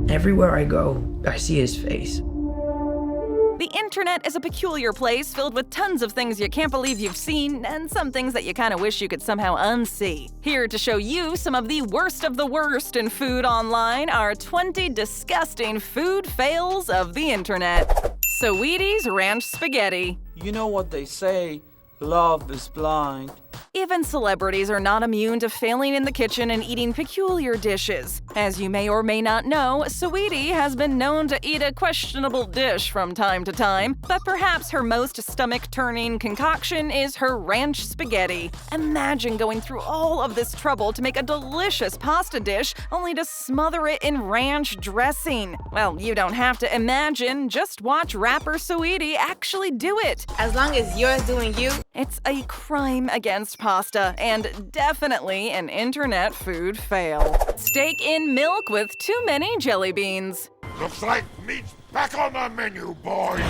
Everywhere I go, I see his face. The internet is a peculiar place filled with tons of things you can't believe you've seen and some things that you kind of wish you could somehow unsee. Here to show you some of the worst in food online are 20 disgusting food fails of the internet. Saweetie's Ranch Spaghetti. You know what they say, love is blind. Even celebrities are not immune to failing in the kitchen and eating peculiar dishes. As you may or may not know, Saweetie has been known to eat a questionable dish from time to time, but perhaps her most stomach-turning concoction is her ranch spaghetti. Imagine going through all of this trouble to make a delicious pasta dish only to smother it in ranch dressing. Well, you don't have to imagine, just watch rapper Saweetie actually do it. As long as you're doing you. It's a crime against pasta and definitely an internet food fail. Steak in milk with too many jelly beans. Looks like meat's back on the menu, boys!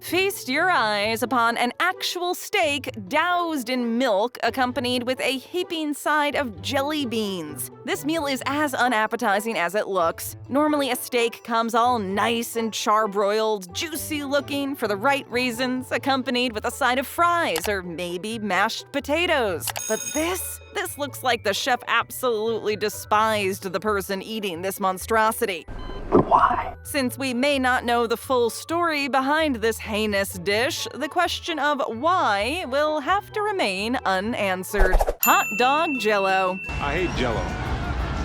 Feast your eyes upon an actual steak doused in milk accompanied with a heaping side of jelly beans. This meal is as unappetizing as it looks. Normally a steak comes all nice and charbroiled, juicy looking for the right reasons, accompanied with a side of fries or maybe mashed potatoes. But this looks like the chef absolutely despised the person eating this monstrosity. But why? Since we may not know the full story behind this heinous dish, the question of why will have to remain unanswered. Hot Dog Jello. I hate Jello.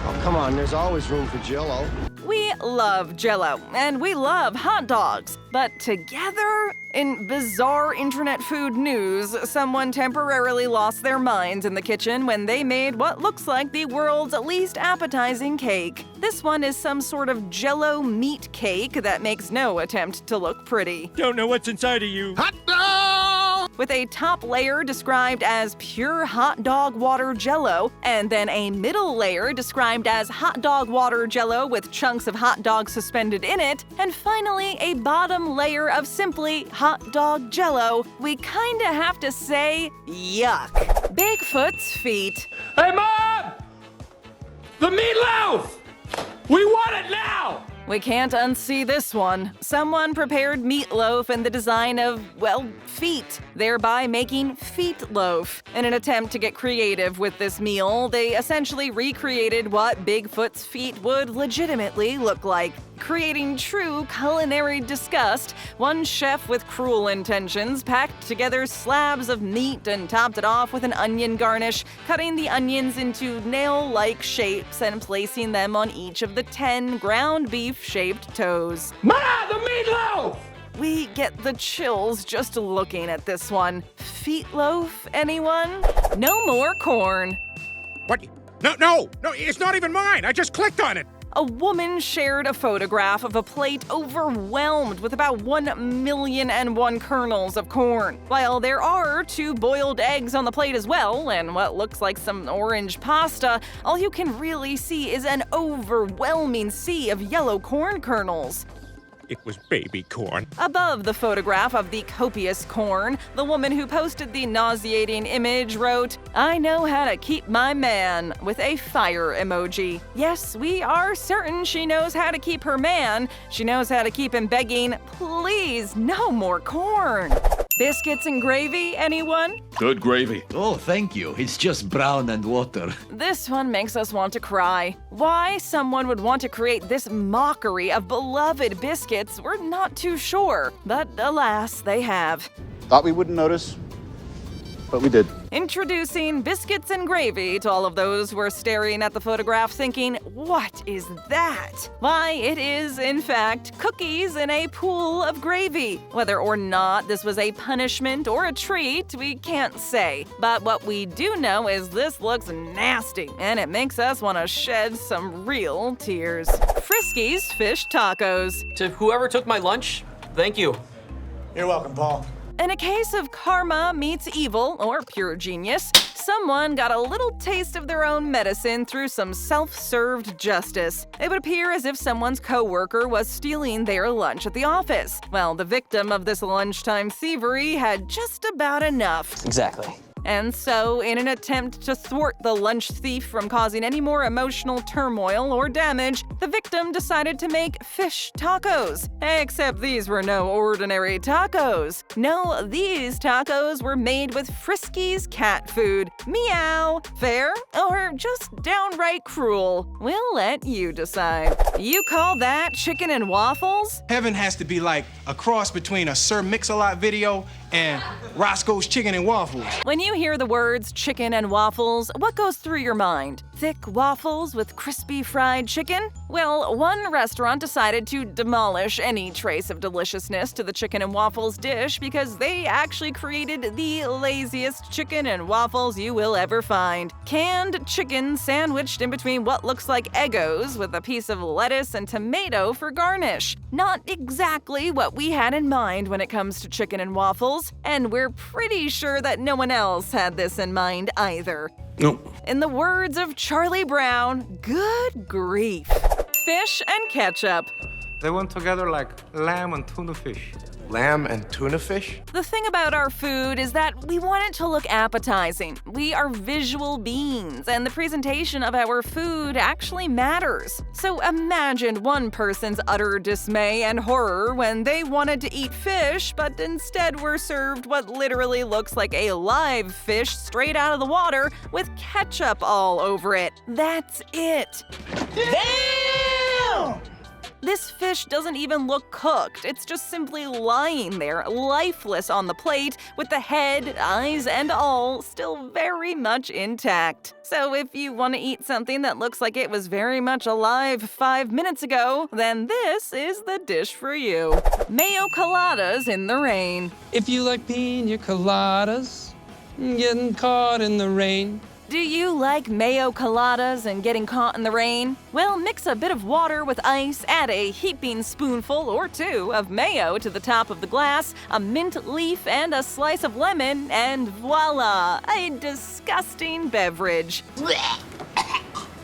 Oh, come on, there's always room for Jello. We love Jello, and we love hot dogs. But together, in bizarre internet food news, someone temporarily lost their minds in the kitchen when they made what looks like the world's least appetizing cake. This one is some sort of Jello meat cake that makes no attempt to look pretty. Don't know what's inside of you. Hot dog! With a top layer described as pure hot dog water Jello, and then a middle layer described as hot dog water Jello with chunks of hot dog suspended in it, and finally a bottom layer of simply hot dog Jello, we kinda have to say yuck. Bigfoot's feet. Hey, Mom! The meatloaf! We want it now! We can't unsee this one. Someone prepared meatloaf in the design of, well, feet, thereby making feet loaf. In an attempt to get creative with this meal, they essentially recreated what Bigfoot's feet would legitimately look like. Creating true culinary disgust, one chef with cruel intentions packed together slabs of meat and topped it off with an onion garnish, cutting the onions into nail-like shapes and placing them on each of the 10 ground beef-shaped toes. Ma, the meatloaf! We get the chills just looking at this one. Feet loaf, anyone? No more corn. What? No, it's not even mine. I just clicked on it. A woman shared a photograph of a plate overwhelmed with about 1,000,001 kernels of corn. While there are 2 boiled eggs on the plate as well, and what looks like some orange pasta, all you can really see is an overwhelming sea of yellow corn kernels. It was baby corn. Above the photograph of the copious corn, the woman who posted the nauseating image wrote, "I know how to keep my man," with a fire emoji. Yes, we are certain she knows how to keep her man. She knows how to keep him begging, please, no more corn. Biscuits and gravy, anyone? Good gravy. Oh, thank you. It's just brown and water. This one makes us want to cry. Why someone would want to create this mockery of beloved biscuits, we're not too sure. But alas, they have. Thought we wouldn't notice, but we did. Introducing biscuits and gravy to all of those who are staring at the photograph thinking, what is that? Why, it is, in fact, cookies in a pool of gravy. Whether or not this was a punishment or a treat, we can't say. But what we do know is this looks nasty, and it makes us want to shed some real tears. Friskies fish tacos. To whoever took my lunch, thank you. You're welcome, Paul. In a case of karma meets evil, or pure genius, someone got a little taste of their own medicine through some self-served justice. It would appear as if someone's coworker was stealing their lunch at the office. Well, the victim of this lunchtime thievery had just about enough. Exactly. And so, in an attempt to thwart the lunch thief from causing any more emotional turmoil or damage, the victim decided to make fish tacos. Except these were no ordinary tacos. No, these tacos were made with Friskies cat food. Meow. Fair? Or just downright cruel? We'll let you decide. You call that chicken and waffles? Heaven has to be like a cross between a Sir Mix-a-Lot video and Roscoe's Chicken and Waffles. When you hear the words chicken and waffles, what goes through your mind? Thick waffles with crispy fried chicken? Well, one restaurant decided to demolish any trace of deliciousness to the chicken and waffles dish because they actually created the laziest chicken and waffles you will ever find. Canned chicken sandwiched in between what looks like Eggos with a piece of lettuce and tomato for garnish. Not exactly what we had in mind when it comes to chicken and waffles, and we're pretty sure that no one else had this in mind either. Nope. In the words of Charlie Brown, good grief. Fish and ketchup. They went together like lamb and tuna fish. Lamb and tuna fish? The thing about our food is that we want it to look appetizing. We are visual beings, and the presentation of our food actually matters. So imagine one person's utter dismay and horror when they wanted to eat fish, but instead were served what literally looks like a live fish straight out of the water with ketchup all over it. That's it. Damn! This fish doesn't even look cooked. It's just simply lying there, lifeless on the plate, with the head, eyes, and all still very much intact. So if you want to eat something that looks like it was very much alive 5 minutes ago, then this is the dish for you. Mayocoladas in the rain. If you like pina coladas, getting caught in the rain. Do you like mayo coladas and getting caught in the rain? Well, mix a bit of water with ice, add a heaping spoonful or two of mayo to the top of the glass, a mint leaf, and a slice of lemon, and voila, a disgusting beverage.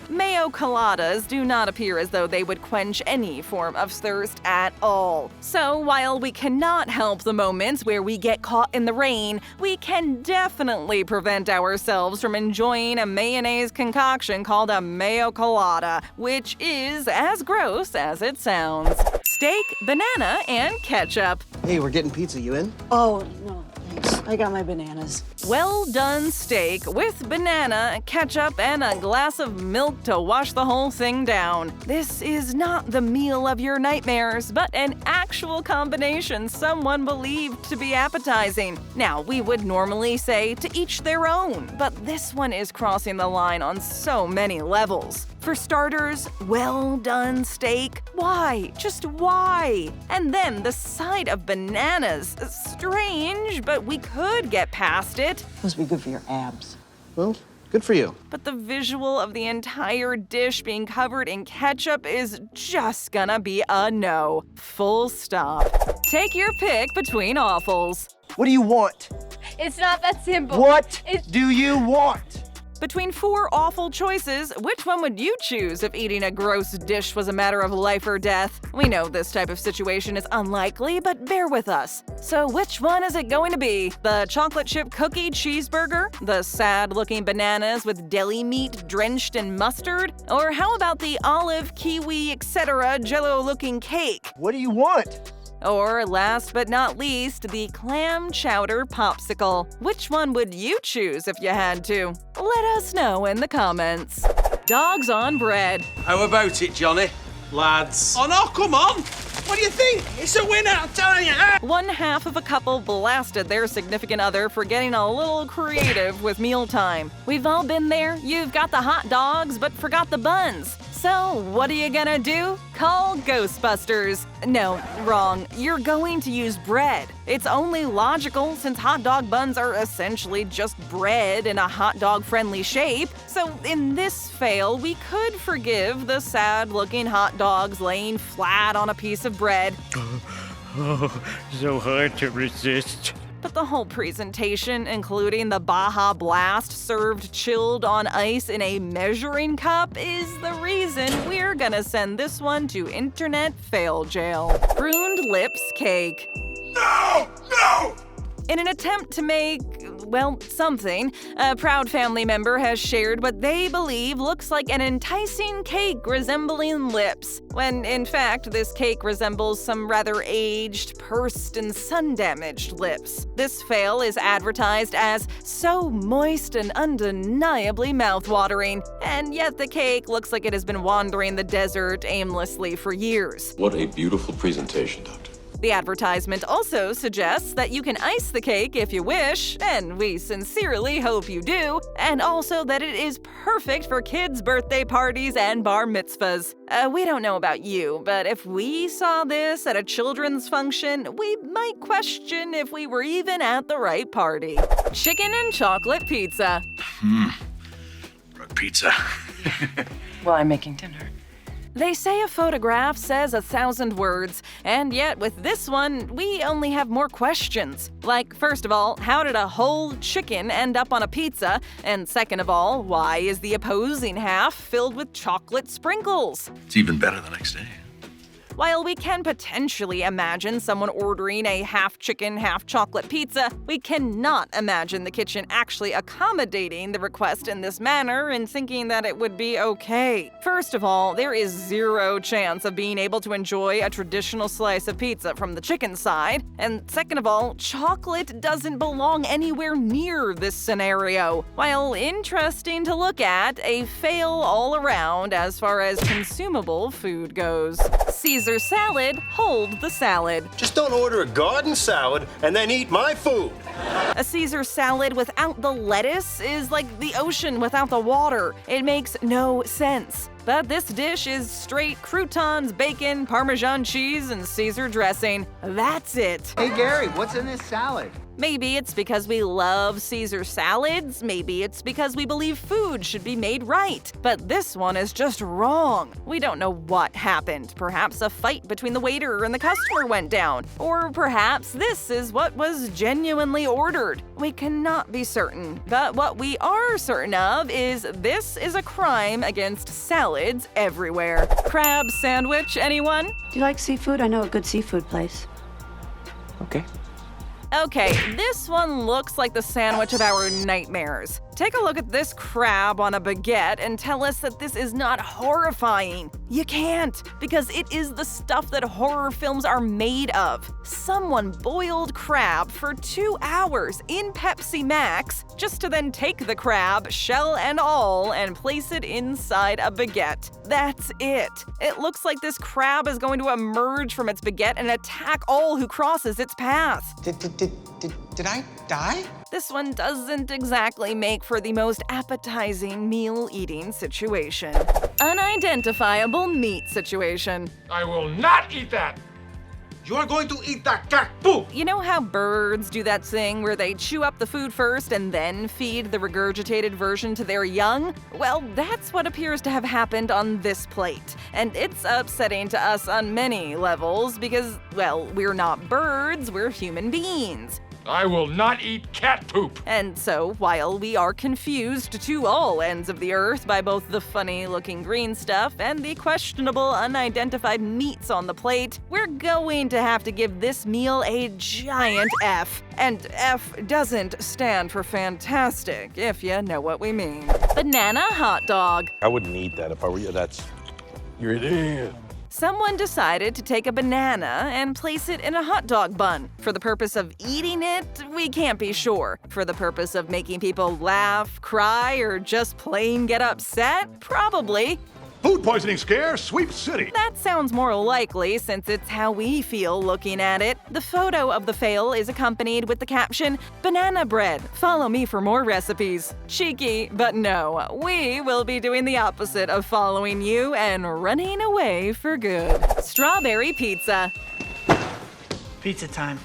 Mayo coladas do not appear as though they would quench any form of thirst at all. So while we cannot help the moments where we get caught in the rain, we can definitely prevent ourselves from enjoying a mayonnaise concoction called a Mayocolada, which is as gross as it sounds. Steak, banana, and ketchup. Hey, we're getting pizza. You in? Oh, no, thanks. I got my bananas. Well done steak with banana, ketchup, and a glass of milk to wash the whole thing down. This is not the meal of your nightmares, but an actual combination someone believed to be appetizing. Now, we would normally say to each their own, but this one is crossing the line on so many levels. For starters, well done steak. Why? Just why? And then the side of bananas. Strange, but we could get past it. Must be good for your abs. Well, good for you. But the visual of the entire dish being covered in ketchup is just gonna be a no. Full stop. Take your pick between awfuls. What do you want? It's not that simple. What do you want? Between 4 awful choices, which one would you choose if eating a gross dish was a matter of life or death? We know this type of situation is unlikely, but bear with us. So which one is it going to be? The chocolate chip cookie cheeseburger? The sad-looking bananas with deli meat drenched in mustard? Or how about the olive, kiwi, etc. Jello-looking cake? What do you want? Or last but not least, the clam chowder popsicle. Which one would you choose if you had to? Let us know in the comments. Dogs on bread. How about it, Johnny? Lads. Oh no, come on! What do you think? It's a winner, I'm telling you! One half of a couple blasted their significant other for getting a little creative with mealtime. We've all been there. You've got the hot dogs, but forgot the buns. So, what are you gonna do? Call Ghostbusters. No, wrong. You're going to use bread. It's only logical since hot dog buns are essentially just bread in a hot dog-friendly shape. So, in this fail, we could forgive the sad-looking hot dogs laying flat on a piece of bread. So hard to resist. But the whole presentation, including the Baja Blast served chilled on ice in a measuring cup, is the reason we're gonna send this one to internet fail jail. Pruned lips cake. No! No! In an attempt to make well, something. A proud family member has shared what they believe looks like an enticing cake resembling lips, when in fact this cake resembles some rather aged, pursed, and sun-damaged lips. This fail is advertised as so moist and undeniably mouth-watering, and yet the cake looks like it has been wandering the desert aimlessly for years. What a beautiful presentation, Doctor. The advertisement also suggests that you can ice the cake if you wish, and we sincerely hope you do, and also that it is perfect for kids' birthday parties and bar mitzvahs. We don't know about you, but if we saw this at a children's function, we might question if we were even at the right party. Chicken and chocolate pizza. Pizza. Well, I'm making dinner. They say a photograph says 1,000 words, and yet with this one, we only have more questions. Like, first of all, how did a whole chicken end up on a pizza? And second of all, why is the opposing half filled with chocolate sprinkles? It's even better the next day. While we can potentially imagine someone ordering a half-chicken, half-chocolate pizza, we cannot imagine the kitchen actually accommodating the request in this manner and thinking that it would be okay. First of all, there is zero chance of being able to enjoy a traditional slice of pizza from the chicken side. And second of all, chocolate doesn't belong anywhere near this scenario. While interesting to look at, a fail all around as far as consumable food goes. Caesar salad, hold the salad. Just don't order a garden salad and then eat my food. A Caesar salad without the lettuce is like the ocean without the water. It makes no sense. But this dish is straight croutons, bacon, Parmesan cheese, and Caesar dressing. That's it. Hey, Gary, what's in this salad? Maybe it's because we love Caesar salads, maybe it's because we believe food should be made right. But this one is just wrong. We don't know what happened. Perhaps a fight between the waiter and the customer went down. Or perhaps this is what was genuinely ordered. We cannot be certain. But what we are certain of is this is a crime against salads everywhere. Crab sandwich, anyone? Do you like seafood? I know a good seafood place. Okay. Okay, this one looks like the sandwich of our nightmares. Take a look at this crab on a baguette and tell us that this is not horrifying. You can't, because it is the stuff that horror films are made of. Someone boiled crab for 2 hours in Pepsi Max just to then take the crab, shell and all, and place it inside a baguette. That's it. It looks like this crab is going to emerge from its baguette and attack all who crosses its path. Did I die? This one doesn't exactly make for the most appetizing meal-eating situation. Unidentifiable meat situation. I will not eat that! You are going to eat that cat poop! You know how birds do that thing where they chew up the food first and then feed the regurgitated version to their young? Well, that's what appears to have happened on this plate. And it's upsetting to us on many levels because, well, we're not birds, we're human beings. I will not eat cat poop. And so, while we are confused to all ends of the earth by both the funny-looking green stuff and the questionable unidentified meats on the plate, we're going to have to give this meal a giant F. And F doesn't stand for fantastic, if you know what we mean. Banana hot dog. I wouldn't eat that if I were you. You're an idiot. Someone decided to take a banana and place it in a hot dog bun. For the purpose of eating it, we can't be sure. For the purpose of making people laugh, cry, or just plain get upset, probably. Food poisoning scare, Sweep City. That sounds more likely since it's how we feel looking at it. The photo of the fail is accompanied with the caption, "Banana bread. Follow me for more recipes." Cheeky, but no. We will be doing the opposite of following you and running away for good. Strawberry pizza. Pizza time.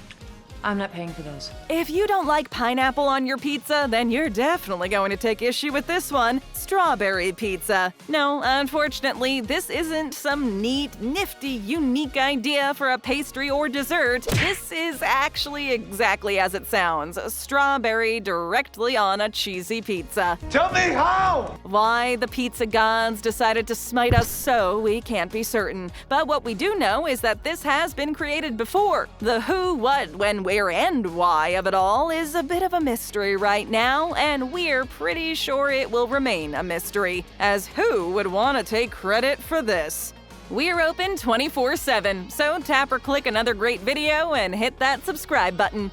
I'm not paying for those. If you don't like pineapple on your pizza, then you're definitely going to take issue with this one. Strawberry pizza. No, unfortunately, this isn't some neat, nifty, unique idea for a pastry or dessert. This is actually exactly as it sounds. Strawberry directly on a cheesy pizza. Tell me how! Why the pizza gods decided to smite us so, we can't be certain. But what we do know is that this has been created before. The who, what, when, where, where and why of it all is a bit of a mystery right now, and we're pretty sure it will remain a mystery, as who would want to take credit for this? We're open 24/7, so tap or click another great video and hit that subscribe button.